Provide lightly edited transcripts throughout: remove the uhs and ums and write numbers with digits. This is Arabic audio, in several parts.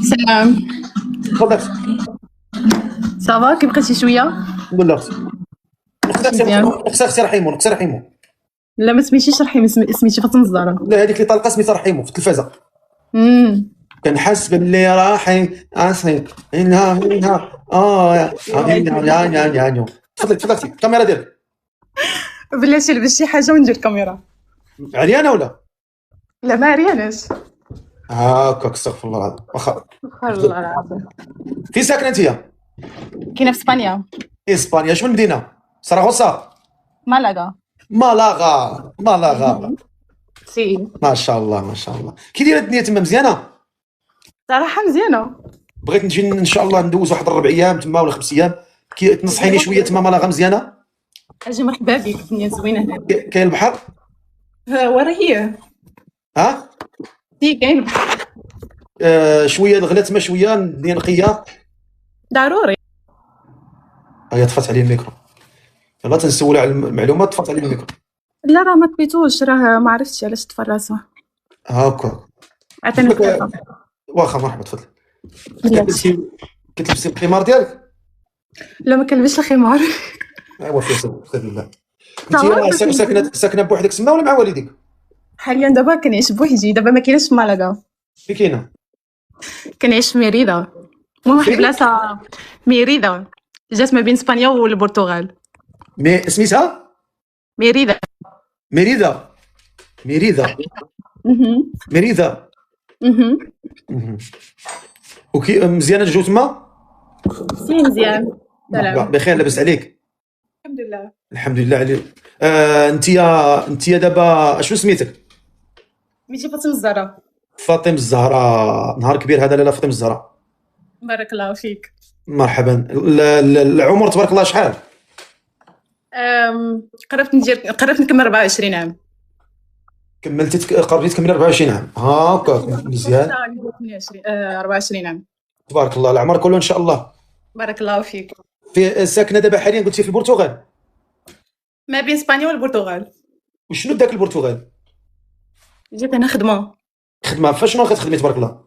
سلام. تفضل. صافا كي بقيتي شويه؟ الحمد لله. اختي رحيمو، اختي رحيمو. لا ما سميتيش رحيم، سميتي فاطمه الزهراء. لا هذيك اللي طالقه سميتها رحيمو في التلفازه. كنحس باللي راحي اصحي هنا يا تفضلي تفضلي الكاميرا ديالك. بلاتي لبس شي حاجه وندير الكاميرا. عريانه ولا؟ لا ما عرياناش. هاكاك استغفر الله العظيم. واخا والله العظيم. فين ساكنه انت؟ كاينه في اسبانيا. اسبانيا شمن مدينه؟ سراغوسا؟ مالاغا. مالاغا سي ما شاء الله ما شاء الله. كي دايره الدنيا تما؟ مزيانه صراحه مزيانه. بغيت نجي ان شاء الله ندوز واحد 4 ايام تما ولا 5 ايام. كي تنصحيني شويه تما؟ مالاغا مزيانه؟ اجي مرحبا بك، الدنيا زوينه هنا. كاين البحر؟ ورا هي. ها سي كاين البحر. شويه الغلا تما، شويه الدنيا نقيه ضروري. هيا طفات عليه الميكرو. يلا تنسولو على المعلومات. طفات عليه الميكرو. لا راه ما طفيتوش، راه ما عرفتش علاش طفى راسو. هاكا عطيني الثقه. واخا مرحبا تفضل. بلاتي. كتلبسي الخمار ديالك؟ لا ما كنلبسش الخمار. ايوا فيها سبيل الله. انت ساكنه بوحدك تما ولا مع والديك؟ حاليا دابا كنعيش بوحدي، دابا ما كايناش في مالاغا. فين كاينه؟ كنعيش في ميريدا. المهم واحد البلاصه ميريدا جات ما بين اسبانيا والبرتغال. سميتها ميريدا. ميريدا. ميريدا. وكي مزيانه الجو تما؟ سي مزيان. سلام. بخير لاباس عليك؟ الحمد لله. الحمد لله عليك. انت دابا اشنو سميتك؟ ميتي فاطمه الزهراء. فاطمه الزهراء. نهار كبير هذا لاله فاطمه الزهراء. بارك الله فيك. مرحبا. العمر تبارك الله شحال؟ قربت نكمل 24 عام. كملتي قربتي تكملي 24 عام. هاكا مزيان. 24 عام. تبارك الله العمر كله ان شاء الله. بارك الله فيك. في ساكنه دابا حاليا قلتي في البرتغال؟ ما بين اسبانيا والبرتغال. وشنو داك البرتغال؟ جيت هنا خدمه. فاشنو كتخدمي تبارك الله؟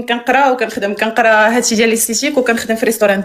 كنقرا وكنخدم، كنقرا هادشي ديال الاستيتيك وكنخدم في ريستوران.